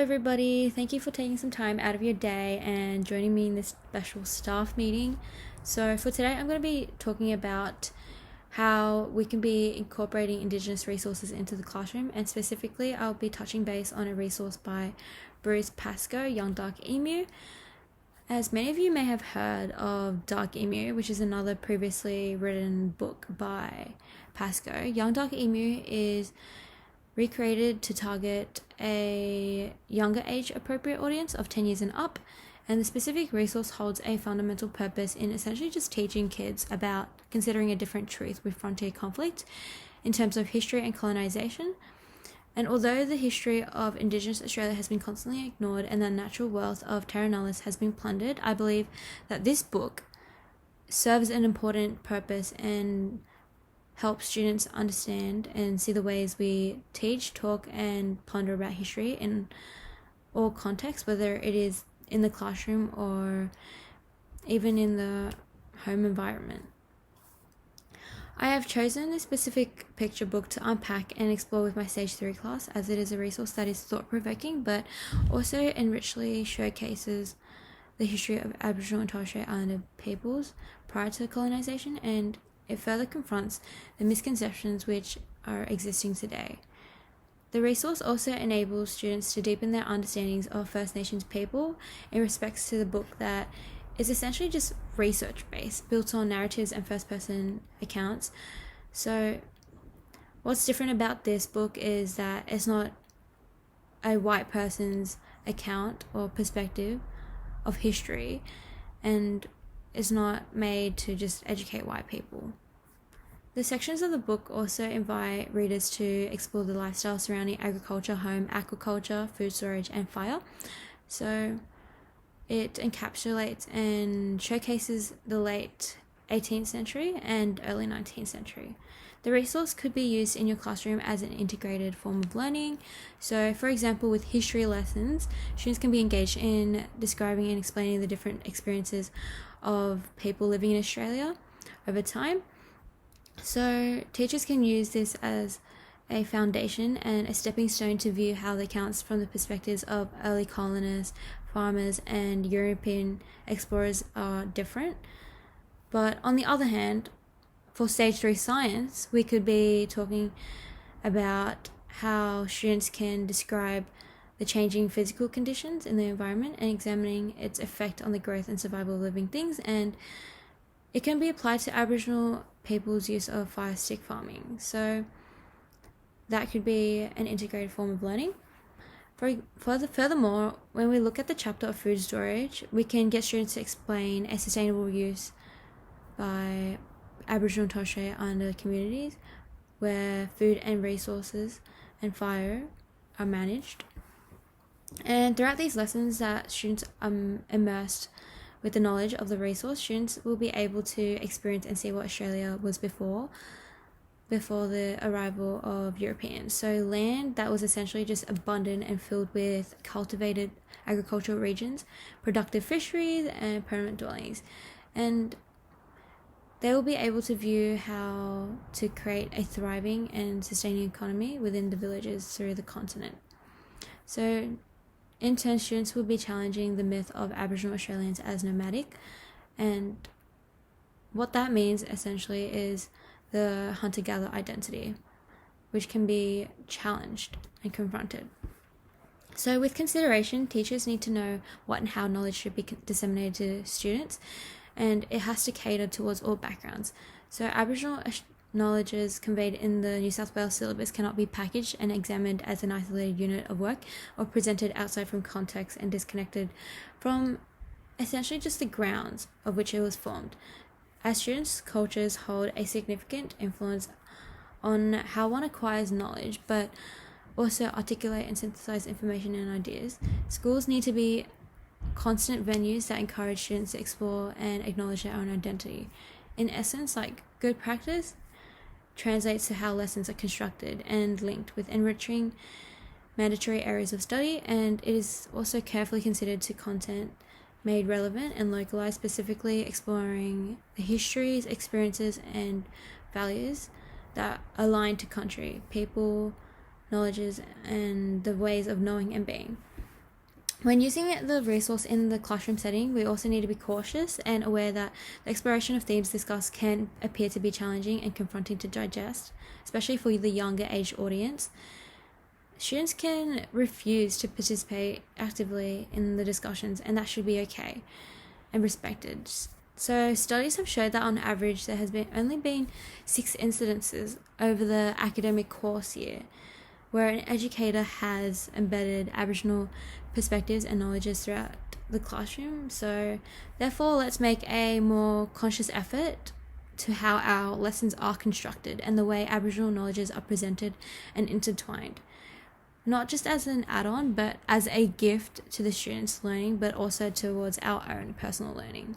everybody. Thank you for taking some time out of your day and joining me in this special staff meeting. So, for today, I'm going to be talking about how we can be incorporating Indigenous resources into the classroom, and specifically, I'll be touching base on a resource by Bruce Pascoe, Young Dark Emu. As many of you may have heard of Dark Emu, which is another previously written book by Pascoe, Young Dark Emu is recreated to target a younger age appropriate audience of 10 years and up, and the specific resource holds a fundamental purpose in essentially just teaching kids about considering a different truth with frontier conflict in terms of history and colonization. And although the history of Indigenous Australia has been constantly ignored and the natural wealth of Terra Nullius has been plundered, I believe that this book serves an important purpose and help students understand and see the ways we teach, talk, and ponder about history in all contexts, whether it is in the classroom or even in the home environment. I have chosen this specific picture book to unpack and explore with my Stage 3 class, as it is a resource that is thought-provoking but also enrichingly showcases the history of Aboriginal and Torres Strait Islander peoples prior to colonisation, and it further confronts the misconceptions which are existing today. The resource also enables students to deepen their understandings of First Nations people in respects to the book that is essentially just research-based, built on narratives and first-person accounts. So what's different about this book is that it's not a white person's account or perspective of history, and is not made to just educate white people. The sections of the book also invite readers to explore the lifestyle surrounding agriculture, home, aquaculture, food storage, and fire. So it encapsulates and showcases the late 18th century and early 19th century. The resource could be used in your classroom as an integrated form of learning. So, for example, with history lessons, students can be engaged in describing and explaining the different experiences of people living in Australia over time. So, teachers can use this as a foundation and a stepping stone to view how the accounts from the perspectives of early colonists, farmers, and European explorers are different. But on the other hand, for Stage 3 science, we could be talking about how students can describe the changing physical conditions in the environment and examining its effect on the growth and survival of living things, and it can be applied to Aboriginal people's use of fire stick farming. So that could be an integrated form of learning. Furthermore, when we look at the chapter of food storage, we can get students to explain a sustainable use by Aboriginal and Torres Strait Islander communities where food and resources and fire are managed. And throughout these lessons that students are immersed with the knowledge of the resource, students will be able to experience and see what Australia was before the arrival of Europeans. So land that was essentially just abundant and filled with cultivated agricultural regions, productive fisheries, and permanent dwellings. And they will be able to view how to create a thriving and sustaining economy within the villages through the continent. So in turn, students will be challenging the myth of Aboriginal Australians as nomadic, and what that means essentially is the hunter-gatherer identity, which can be challenged and confronted. So with consideration, teachers need to know what and how knowledge should be disseminated to students, and it has to cater towards all backgrounds. So Aboriginal knowledges conveyed in the New South Wales syllabus cannot be packaged and examined as an isolated unit of work or presented outside from context and disconnected from essentially just the grounds of which it was formed. As students, cultures hold a significant influence on how one acquires knowledge, but also articulate and synthesize information and ideas. Schools need to be constant venues that encourage students to explore and acknowledge their own identity. In essence, like good practice translates to how lessons are constructed and linked with enriching mandatory areas of study, and it is also carefully considered to content made relevant and localized, specifically exploring the histories, experiences, and values that align to country, people, knowledges, and the ways of knowing and being. When using the resource in the classroom setting, we also need to be cautious and aware that the exploration of themes discussed can appear to be challenging and confronting to digest, especially for the younger age audience. Students can refuse to participate actively in the discussions, and that should be okay and respected. So studies have showed that on average there has only been 6 incidences over the academic course year where an educator has embedded Aboriginal perspectives and knowledges throughout the classroom. So therefore, let's make a more conscious effort to how our lessons are constructed and the way Aboriginal knowledges are presented and intertwined. Not just as an add-on, but as a gift to the students' learning, but also towards our own personal learning.